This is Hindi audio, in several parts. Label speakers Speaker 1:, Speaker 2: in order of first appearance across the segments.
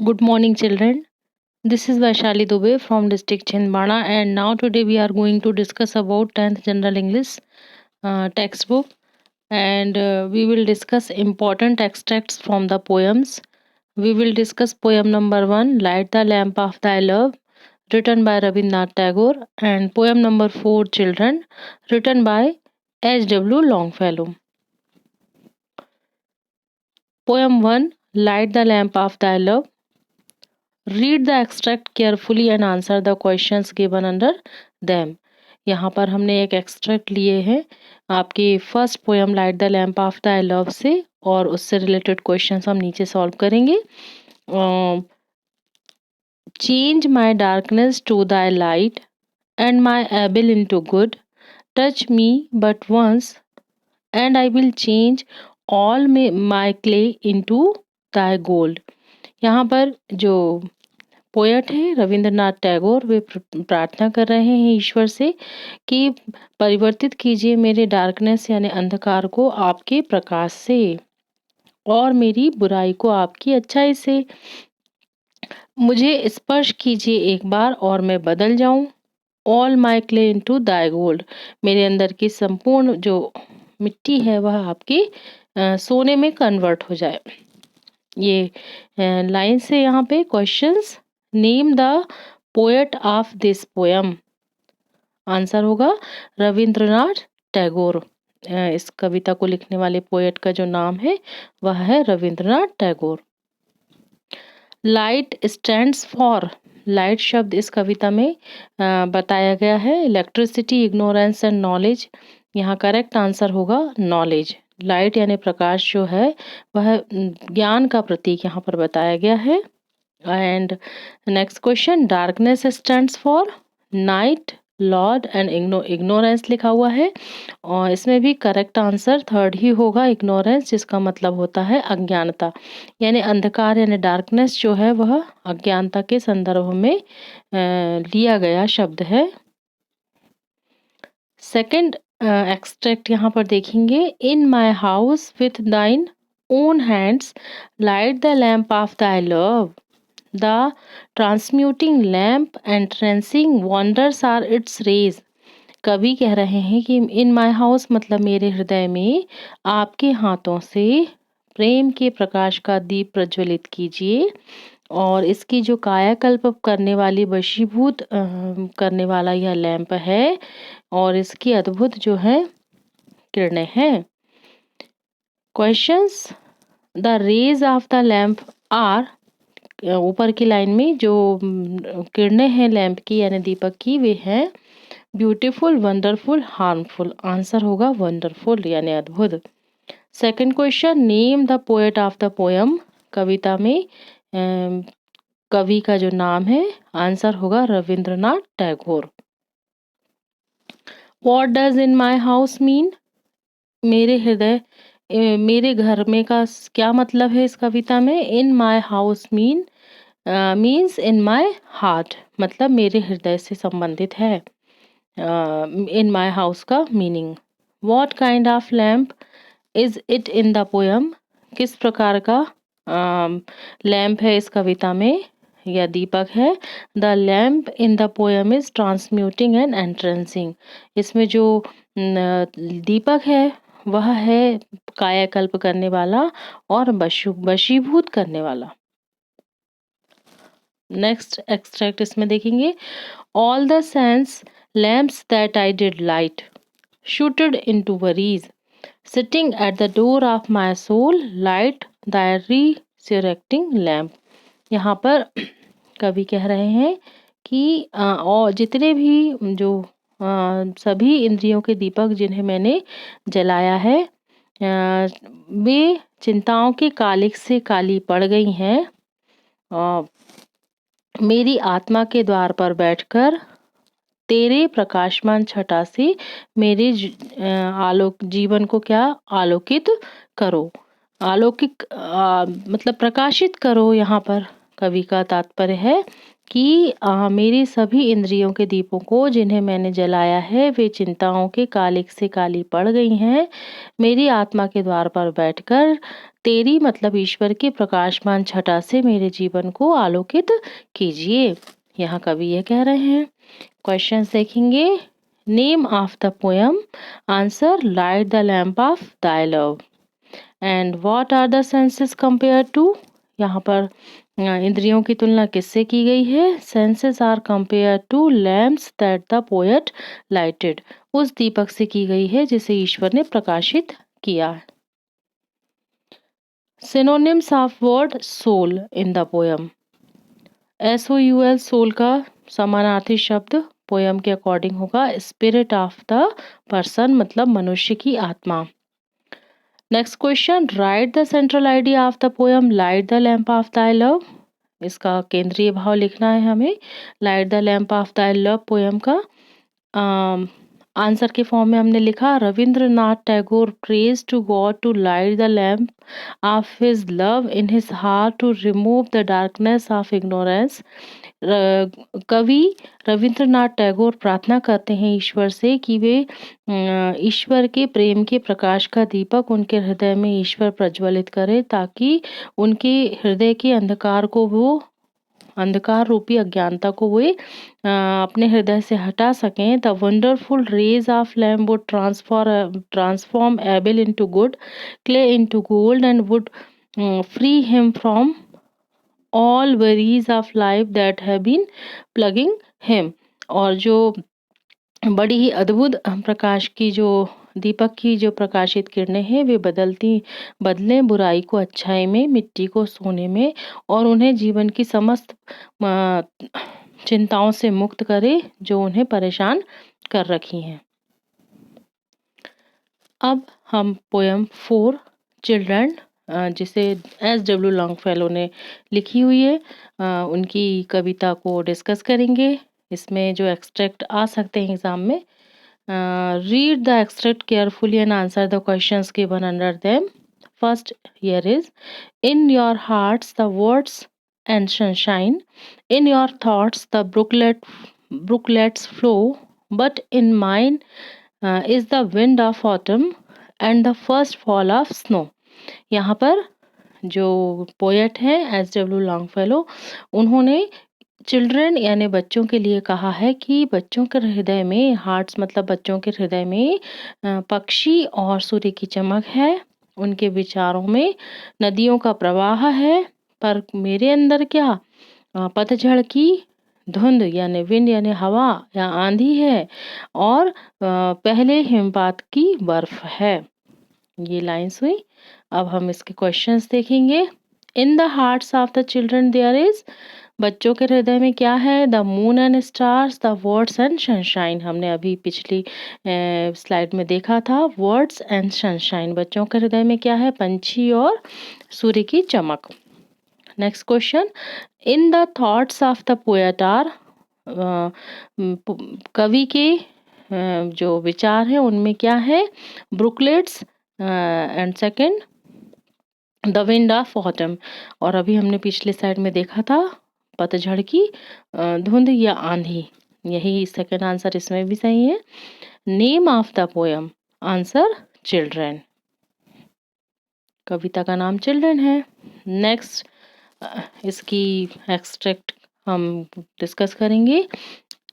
Speaker 1: Good morning, children. This is Vaishali Dubey from district Chhindwara, and now today we are going to discuss about 10th General English textbook, and we will discuss important extracts from the poems. We will discuss poem number 1, Light the Lamp of Thy Love, written by Rabindranath Tagore, and poem number 4, Children, written by H.W. Longfellow. Poem 1, Light the Lamp of Thy Love. Read the extract carefully and answer the questions given under them. यहाँ पर हमने एक एक्सट्रैक्ट लिए हैं आपके first poem light the lamp of the love से, और उससे रिलेटेड क्वेश्चंस हम नीचे सॉल्व करेंगे. Change my darkness to thy light and my evil into good. Touch me but once and I will change all my clay into thy gold. यहाँ पर जो पोएट है रविंद्रनाथ टैगोर, वे प्रार्थना कर रहे हैं ईश्वर से कि परिवर्तित कीजिए मेरे डार्कनेस यानी अंधकार को आपके प्रकाश से, और मेरी बुराई को आपकी अच्छाई से. मुझे स्पर्श कीजिए एक बार और मैं बदल जाऊं. All my clay into Dai gold. मेरे अंदर की संपूर्ण जो मिट्टी है वह आपकी सोने में कन्वर्ट हो जाए. ये लाइन से यहाँ पे questions. Name the poet of this poem. Answer होगा रविंद्रनाथ टैगोर. इस कविता को लिखने वाले पोएट का जो नाम है वह है Rabindranath Tagore. Light stands for. Light शब्द इस कविता में बताया गया है इलेक्ट्रिसिटी, इग्नोरेंस एंड नॉलेज. यहाँ करेक्ट आंसर होगा नॉलेज. लाइट यानी प्रकाश जो है वह ज्ञान का प्रतीक यहाँ पर बताया गया है. And next question. Darkness stands for night, Lord and ignorance लिखा हुआ है, और इसमें भी करेक्ट आंसर थर्ड ही होगा, इग्नोरेंस, जिसका मतलब होता है अज्ञानता. यानी अंधकार यानी डार्कनेस जो है वह अज्ञानता के संदर्भ में लिया गया शब्द है. सेकंड एक्सट्रैक्ट यहाँ पर देखेंगे. इन माई हाउस विथ दाइन own hands light the lamp of thy love. The transmuting lamp entrancing wonders are its rays. कवि कह रहे हैं कि इन माई हाउस मतलब मेरे हृदय में आपके हाथों से प्रेम के प्रकाश का दीप प्रज्वलित कीजिए, और इसकी जो कायाकल्प करने वाली वशीभूत करने वाला यह लैंप है, और इसकी अद्भुत जो है किरणें हैं. Questions. The rays of the lamp are. ऊपर की लाइन में जो किरणें हैं लैंप की यानी दीपक की, वे हैं ब्यूटीफुल, वंडरफुल, हार्मफुल. आंसर होगा वंडरफुल यानी अद्भुत. Second question. Name the poet of the poem. कविता में कवि का जो नाम है, आंसर होगा Rabindranath Tagore. What does in my house mean. मेरे हृदय मेरे घर में का क्या मतलब है इस कविता में. In my house means in my heart, मतलब मेरे हृदय से संबंधित है इन माई हाउस का meaning. What kind of lamp is it in the poem. किस प्रकार का लैम्प है इस कविता में या दीपक है. The lamp in the poem is transmuting and entrancing. इसमें जो दीपक है वह है कायाकल्प करने वाला और वशीभूत करने वाला. नेक्स्ट एक्सट्रैक्ट इसमें देखेंगे. All the sense lamps that I did light shooted into worries sitting at the door of my soul light the resurrecting lamp. यहाँ पर कवि कह रहे हैं कि और जितने भी जो सभी इंद्रियों के दीपक जिन्हें मैंने जलाया है वे चिंताओं के कालिक से काली पड़ गई हैं. मेरी आत्मा के द्वार पर बैठकर तेरे प्रकाशमान छटा से मेरे जीवन को क्या आलोकित करो. अलौकिक मतलब प्रकाशित करो. यहाँ पर कवि का तात्पर्य है कि मेरी सभी इंद्रियों के दीपों को जिन्हें मैंने जलाया है वे चिंताओं के कालिक से काली पड़ गई हैं। मेरी आत्मा के द्वार पर बैठकर तेरी मतलब ईश्वर की प्रकाशमान छटा से मेरे जीवन को आलोकित कीजिए। यहाँ कवि ये कह रहे हैं। क्वेश्चंस देखेंगे। Name of the poem. Answer light the lamp of thy love. And what are the senses compare to. यहाँ पर इंद्रियों की तुलना किससे की गई है। Senses are compare to lamps that the poet lighted. उस दीपक से की गई है जिसे ईश्वर ने प्रकाशित किया। Synonyms of word soul in the poem. SOUL soul का समानार्थी शब्द पोयम के अकॉर्डिंग होगा स्पिरिट ऑफ द पर्सन, मतलब मनुष्य की आत्मा। Next question, write the central idea of the poem light the lamp of thy love. इसका केंद्रीय भाव लिखना है हमें। Light the lamp of thy love poem का आंसर के फॉर्म में हमने लिखा, Rabindranath Tagore praise to God to light the lamp of his love in his heart to remove the darkness of ignorance. कवि रविंद्रनाथ टैगोर प्रार्थना करते हैं ईश्वर से कि वे ईश्वर के प्रेम के प्रकाश का दीपक उनके हृदय में ईश्वर प्रज्वलित करे, ताकि उनके हृदय के अंधकार रूपी अज्ञानता को वे अपने हृदय से हटा सकें। The wonderful rays of lamp would transform evil into good, clay into gold and would free him from all worries of life that have been plaguing him। और जो बड़ी ही अद्भुत प्रकाश की जो दीपक की जो प्रकाशित किरणें हैं वे बदलें बुराई को अच्छाई में, मिट्टी को सोने में, और उन्हें जीवन की समस्त चिंताओं से मुक्त करे जो उन्हें परेशान कर रखी हैं। अब हम पोयम 4 चिल्ड्रन, जिसे SW लॉन्गफेलो ने लिखी हुई है, उनकी कविता को डिस्कस करेंगे। इसमें जो एक्सट्रैक्ट आ सकते हैं एग्जाम में, read the extract carefully and answer the questions given under them. First here is, in your hearts the words and sunshine, in your thoughts the brooklets flow, but in mine is the wind of autumn and the first fall of snow। यहाँ पर जो पोएट हैं SW लॉन्गफेलो, उन्होंने चिल्ड्रन यानी बच्चों के लिए कहा है कि बच्चों के हृदय में, हार्ट्स मतलब बच्चों के हृदय में पक्षी और सूर्य की चमक है, उनके विचारों में नदियों का प्रवाह है, पर मेरे अंदर क्या, पतझड़ की धुंध यानी विंड यानी हवा या आंधी है, और पहले हिमपात की बर्फ है। ये लाइन्स हुई। अब हम इसके क्वेश्चंस देखेंगे। In the hearts of the children there is, बच्चों के हृदय में क्या है, the moon and stars, the words and sunshine. हमने अभी पिछली स्लाइड में देखा था, वर्ड्स एंड सनशाइन। बच्चों के हृदय में क्या है, पंछी और सूर्य की चमक। Next question, in the thoughts of the poet are, कवि के जो विचार हैं उनमें क्या है, brooklets and second the wind of autumn. और अभी हमने पिछले साइड में देखा था पतझड़ की धुंध या आंधी। यही सेकंड आंसर इसमें भी सही है। Name of the poem, answer children. कविता का नाम चिल्ड्रन है। नेक्स्ट इसकी एक्सट्रैक्ट हम डिस्कस करेंगे।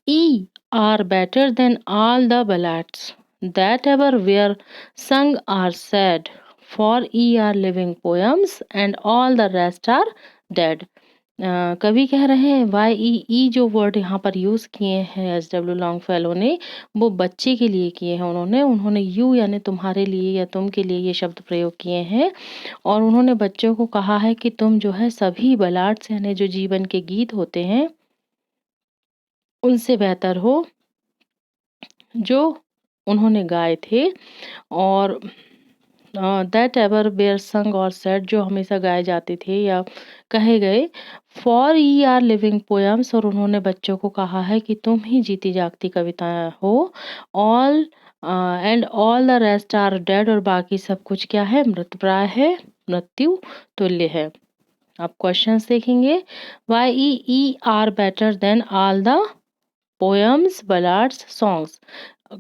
Speaker 1: E R better than all the ballads that ever were sung or said, for ye are living poems and all the rest are dead। कवि कह रहे हैं वाई ई जो वर्ड यहाँ पर यूज किए हैं SW लॉन्गफेलो ने, वो बच्चे के लिए किए हैं। उन्होंने यू यानी तुम्हारे लिए या तुम के लिए ये शब्द प्रयोग किए हैं, और उन्होंने बच्चों को कहा है कि तुम जो है सभी बलाड्स यानी जो जीवन के गीत होते हैं उनसे बेहतर हो जो उन्होंने गाए थे, और दैट एवर बेयर संग और सेड, जो हमेशा गाए जाते थे या कहे गए। For E R living poems, और उन्होंने बच्चों को कहा है कि तुम ही जीती जागती कविता हो। All and all the rest are dead, और बाकी सब कुछ क्या है, मृतप्राय है, मृत्यु तुल्य है। अब क्वेश्चंस देखेंगे। YEE are better than all the poems, ballads, songs.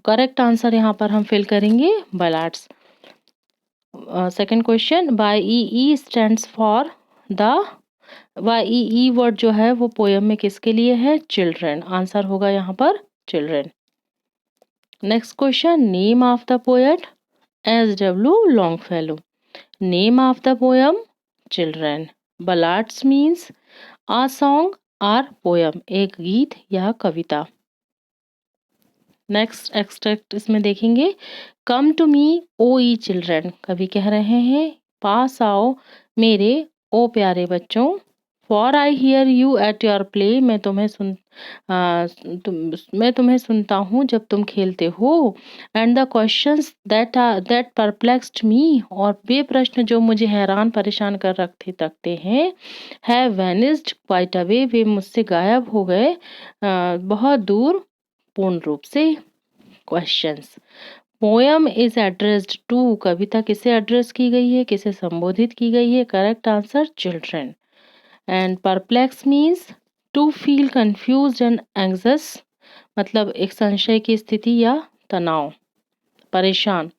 Speaker 1: Correct answer यहाँ पर हम फिल करेंगे ballads. Second question, YEE stands for the, YEE word जो है वो पोएम में किसके लिए है? चिल्ड्रन। आंसर होगा यहाँ पर children. Next question, name of the poet? SW Longfellow. Name of the poem? Children. Ballads means a song और पोएम, एक गीत या कविता। नेक्स्ट एक्सट्रैक्ट इसमें देखेंगे। Come to me O E children, कवि कह रहे हैं पास आओ मेरे ओ प्यारे बच्चों। For I hear you at your play, मैं तुम्हें सुनता हूँ जब तुम खेलते हो। And the questions that perplexed me, और वे प्रश्न जो मुझे हैरान परेशान कर रखते हैं, हैव वैनिस्ड क्वाइट अवे, वे मुझसे गायब हो गए बहुत दूर पूर्ण रूप से। Questions, poem is addressed to, कविता किसे एड्रेस की गई है, किसे संबोधित की गई है? Correct answer children. And perplex means to feel confused and anxious, मतलब एक संशय की स्थिति या तनाव, परेशान,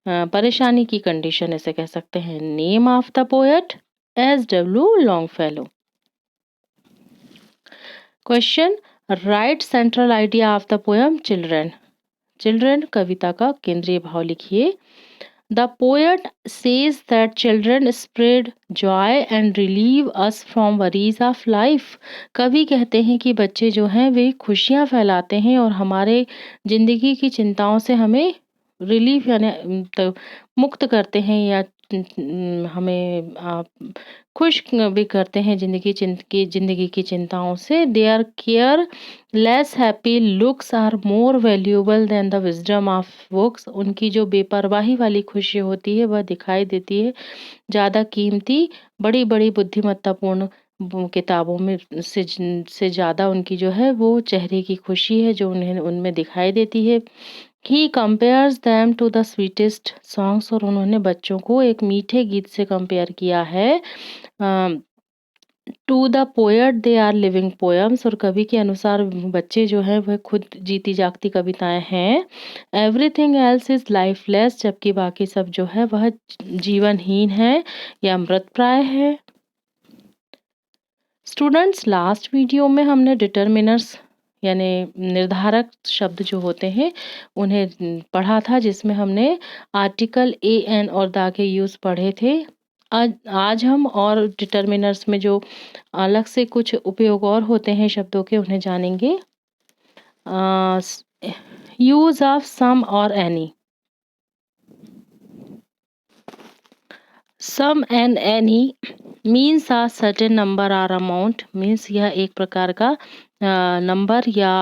Speaker 1: परेशानी की कंडीशन ऐसे कह सकते हैं। Name of the poet? SW Longfellow. Question, write central idea of the poem children. Children कविता का केंद्रीय भाव लिखिए। The poet says that children spread joy and relieve us from worries of life. कवि कहते हैं कि बच्चे जो हैं वे खुशियां फैलाते हैं और हमारे जिंदगी की चिंताओं से हमें रिलीफ यानी मुक्त करते हैं, या हमें खुश भी करते हैं जिंदगी की चिंताओं से। They are careless happy looks are more valuable than the wisdom of books. उनकी जो बेपरवाही वाली खुशी होती है वह दिखाई देती है ज़्यादा कीमती बड़ी बड़ी बुद्धिमत्तापूर्ण किताबों में से ज़्यादा उनकी जो है वो चेहरे की खुशी है जो उन्हें उनमें दिखाई देती है। He compares them to the sweetest songs, और उन्होंने बच्चों को एक मीठे गीत से कंपेयर किया है। To the poet they are living poems, और कवि के अनुसार बच्चे जो है वह खुद जीती जागती कविताएं हैं। एवरीथिंग एल्स इज लाइफलेस, जबकि बाकी सब जो है वह जीवनहीन है या मृतप्राय है। स्टूडेंट्स, लास्ट वीडियो में हमने डिटर्मिनर्स यानी निर्धारक शब्द जो होते हैं उन्हें पढ़ा था, जिसमें हमने आर्टिकल ए एन और द के यूज पढ़े थे। आज हम और डिटर्मिनर्स में जो अलग से कुछ उपयोग और होते हैं शब्दों के उन्हें जानेंगे। यूज ऑफ सम और any. Some and any means a certain number और अमाउंट, मीन्स यह एक प्रकार का नंबर या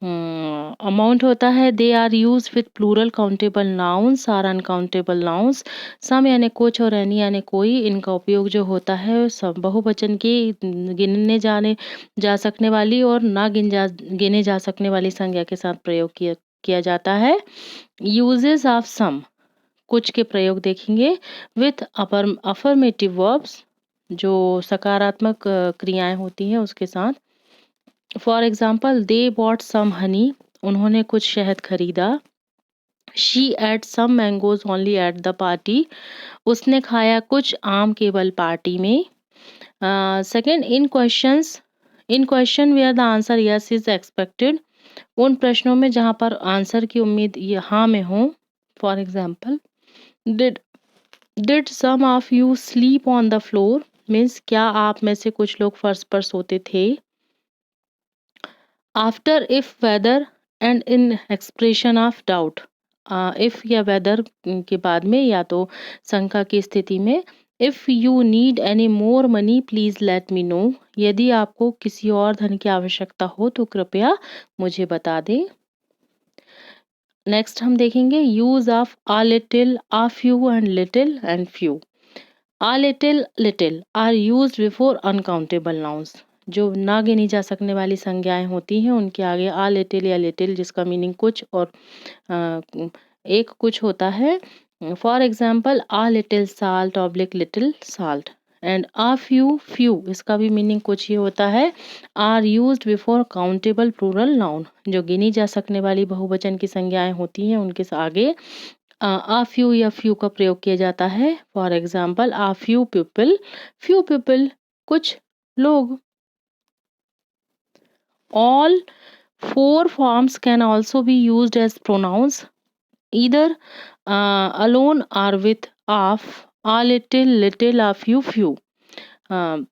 Speaker 1: अमाउंट होता है। They are use with plural countable nouns और अनकाउंटेबल नाउन्स। सम यानी कुछ और एनी यानी कोई, इनका उपयोग जो होता है सब बहुवचन की गिनने जाने जा सकने वाली और ना गिने जा सकने वाली संज्ञा के साथ प्रयोग किया जाता है। यूजेस ऑफ सम, कुछ के प्रयोग देखेंगे। विथ अफर्मेटिव वर्ब्स, जो सकारात्मक क्रियाएं होती हैं उसके साथ। For example, they bought some honey, उन्होंने कुछ शहद खरीदा। She ate some mangoes only at the party, उसने खाया कुछ आम केवल पार्टी में। Second, in question where the answer yes is expected, उन प्रश्नों में जहाँ पर आंसर की उम्मीद हाँ में हो। For example, did some of you sleep on the floor, means क्या आप में से कुछ लोग फर्श पर सोते थे। After, if, whether and in expression of doubt, if या वेदर के बाद में या तो शंका की स्थिति में। If you need any more money please let me know, यदि आपको किसी और धन की आवश्यकता हो तो कृपया मुझे बता दें। नेक्स्ट हम देखेंगे use of a little, a few and little and few. A little are use before uncountable nouns, जो ना गिनी जा सकने वाली संज्ञाएं होती हैं उनके आगे a little या little, जिसका मीनिंग कुछ और एक कुछ होता है। For example, a little salt oblique little salt, and a few इसका भी मीनिंग कुछ ये होता है, are used before countable plural noun, जो गिनी जा सकने वाली बहुवचन की संज्ञाएं होती हैं उनके आगे आ फ्यू या फ्यू का प्रयोग किया जाता है। For example a few people कुछ लोग। All four forms can also be used as pronouns, either alone or with of, a little, a few. Um,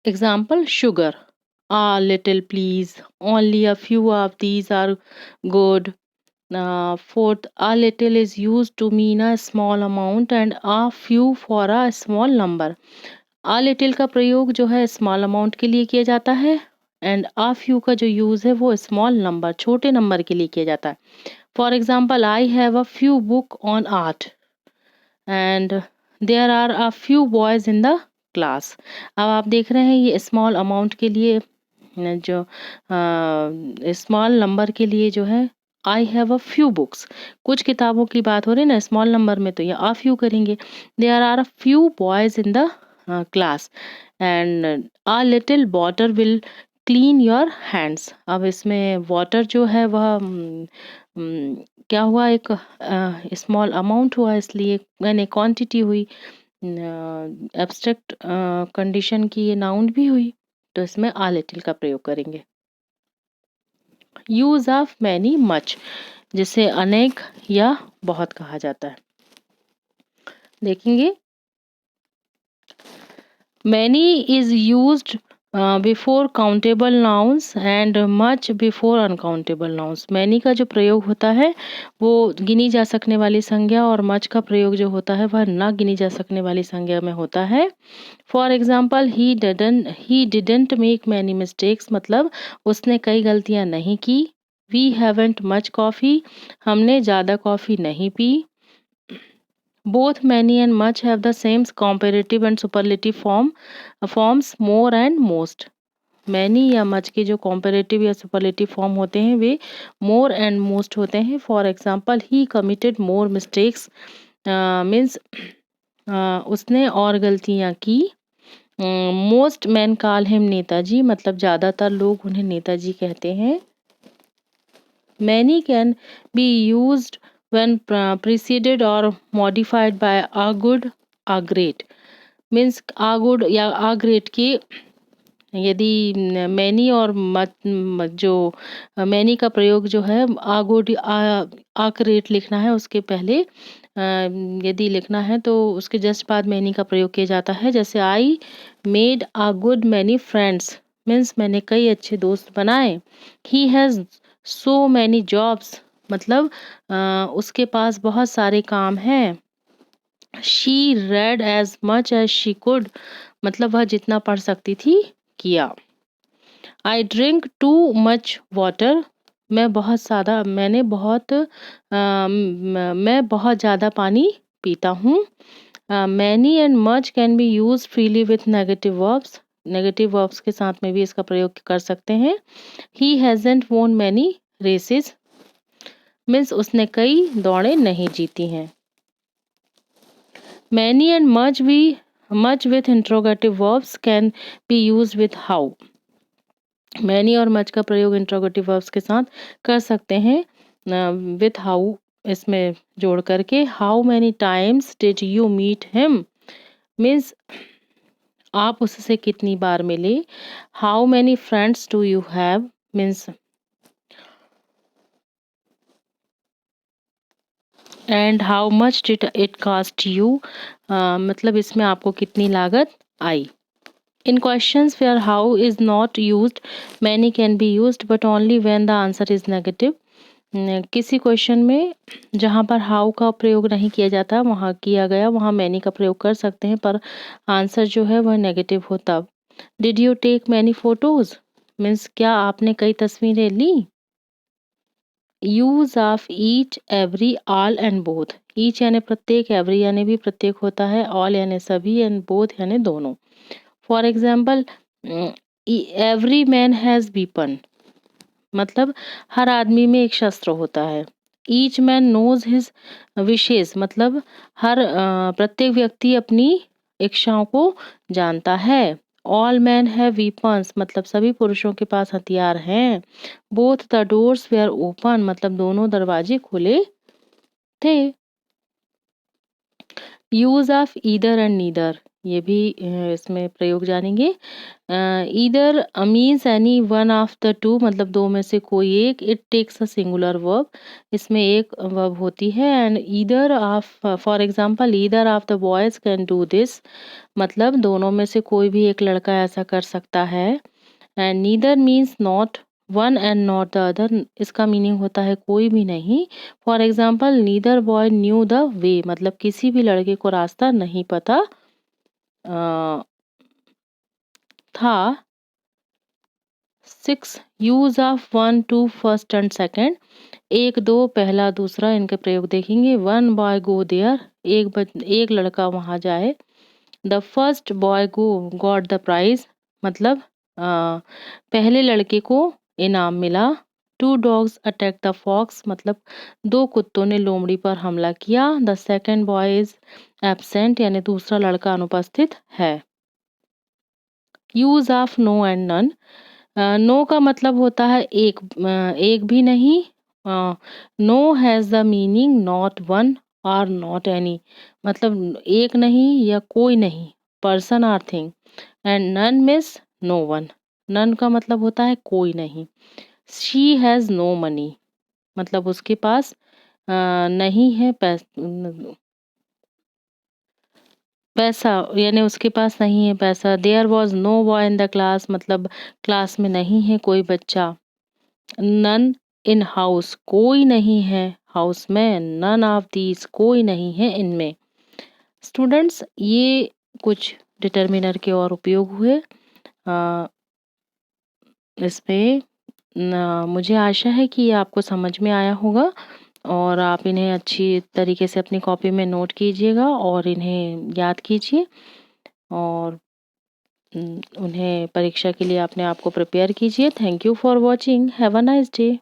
Speaker 1: Example sugar, a little please, only a few of these are good. Fourth, a little is used to mean a small amount and a few for a small number. a little का प्रयोग जो है स्मॉल अमाउंट के लिए किया जाता है एंड a few का जो यूज है वो स्मॉल नंबर छोटे नंबर के लिए किया जाता है। For example, I have a few book on art and there are a few boys in the class. अब आप देख रहे हैं ये स्मॉल अमाउंट के लिए जो स्मॉल नंबर के लिए जो है I have a few books, कुछ किताबों की बात हो रही है ना स्मॉल नंबर में, तो ये आ फ्यू करेंगे। There are a few boys in the class and a little water will clean your hands. अब इसमें वाटर जो है वह क्या हुआ, एक स्मॉल अमाउंट हुआ इसलिए यानी क्वांटिटी हुई, एब्स्ट्रैक्ट कंडीशन की ये नाउन भी हुई, तो इसमें आ लिटिल का प्रयोग करेंगे। यूज ऑफ मैनी मच, जिसे अनेक या बहुत कहा जाता है। देखेंगे many is used before countable nouns and much before uncountable nouns. Many का जो प्रयोग होता है वो गिनी जा सकने वाली संज्ञा और मच का प्रयोग जो होता है वह ना गिनी जा सकने वाली संज्ञा में होता है। For example he didn't make many mistakes, मतलब उसने कई गलतियां नहीं की। वी हैवेंट मच कॉफ़ी, हमने ज़्यादा कॉफ़ी नहीं P. Both many and much have the same comparative and superlative forms more and most. Many या much के जो comparative या superlative form होते हैं वे more and most होते हैं। For example, he committed more mistakes means उसने और गलतियाँ की। Most men call him Netaji, मतलब ज़्यादातर लोग उन्हें नेताजी कहते हैं। Many can be used when preceded or modified by a good, a great means a good या a great की यदि मैनी और जो मैनी का प्रयोग जो है आ गुड आ ग्रेट लिखना है उसके पहले यदि लिखना है तो उसके जस्ट बाद मैनी का प्रयोग किया जाता है। जैसे I made a good many friends means मैंने कई अच्छे दोस्त बनाए। He has so many jobs, मतलब उसके पास बहुत सारे काम हैं। She read as much as she could, मतलब वह जितना पढ़ सकती थी किया। I drink too much water, मैं बहुत ज़्यादा पानी पीता हूँ। Many and much can be use freely with negative verbs के साथ में भी इसका प्रयोग कर सकते हैं। ही हैजंट वोन मैनी रेसेस मीन्स उसने कई दौड़े नहीं जीती हैं। Many and much with interrogative verbs can be use with how. Many और मच का प्रयोग इंट्रोगेटिव वर्ब्स के साथ कर सकते हैं विथ हाउ इसमें जोड़ करके। How many times did you meet him means आप उससे कितनी बार मिले। How many friends do you have means and how much did it cost you, मतलब इसमें आपको कितनी लागत आई। In questions where how is not used, many can be used but only when the answer is negative. किसी क्वेश्चन में जहाँ पर हाउ का प्रयोग नहीं किया जाता वहाँ किया गया वहाँ मैनी का प्रयोग कर सकते हैं, पर आंसर जो है वह नेगेटिव हो तब। Did you take many photos means क्या आपने कई तस्वीरें ली। Use of each every all and both, each यानी प्रत्येक, एवरी यानी भी प्रत्येक होता है, ऑल यानी सभी एंड बोथ यानी दोनों। For example every man has weapon, मतलब हर आदमी में एक शस्त्र होता है। Each man knows his wishes, मतलब हर प्रत्येक व्यक्ति अपनी इच्छाओं को जानता है। ऑल मैन हैव वीपन्स मतलब सभी पुरुषों के पास हथियार हैं। Both the doors were open मतलब दोनों दरवाजे खुले थे। Use of either and neither ये भी इसमें प्रयोग जानेंगे। Either means any one of the two मतलब दो में से कोई एक। It takes a singular verb इसमें एक वर्ब होती है। And either of for example either of the boys can do this मतलब दोनों में से कोई भी एक लड़का ऐसा कर सकता है। And neither means not one and not the other इसका मीनिंग होता है कोई भी नहीं। For example neither boy new the way मतलब किसी भी लड़के को रास्ता नहीं पता था। 6 use of one two first and second एक दो पहला दूसरा इनके प्रयोग देखेंगे। वन बॉय गो देयर एक लड़का वहां जाए। The first boy go got the prize मतलब पहले लड़के को इनाम मिला। Two dogs attack the fox मतलब दो कुत्तों ने लोमड़ी पर हमला किया। The second boy is absent यानी दूसरा लड़का अनुपस्थित है। Use of no and none no का मतलब होता है एक भी नहीं। No has the meaning not one और नॉट एनी मतलब एक नहीं या कोई नहीं पर्सन और thing. And none means no one none का मतलब होता है कोई नहीं। शी हैज नो मनी मतलब उसके पास नहीं है पैसा यानी उसके पास नहीं है पैसा। There was no boy in the class मतलब क्लास में नहीं है कोई बच्चा। नन इन हाउस कोई नहीं है हाउस में। नन ऑफ दीज कोई नहीं है इनमें। स्टूडेंट्स ये कुछ डिटर्मिनर के और उपयोग हुए इसमें मुझे आशा है कि ये आपको समझ में आया होगा और आप इन्हें अच्छी तरीके से अपनी कॉपी में नोट कीजिएगा और इन्हें याद कीजिए और उन्हें परीक्षा के लिए अपने आप को प्रिपेयर कीजिए। Thank you for watching. Have a nice day.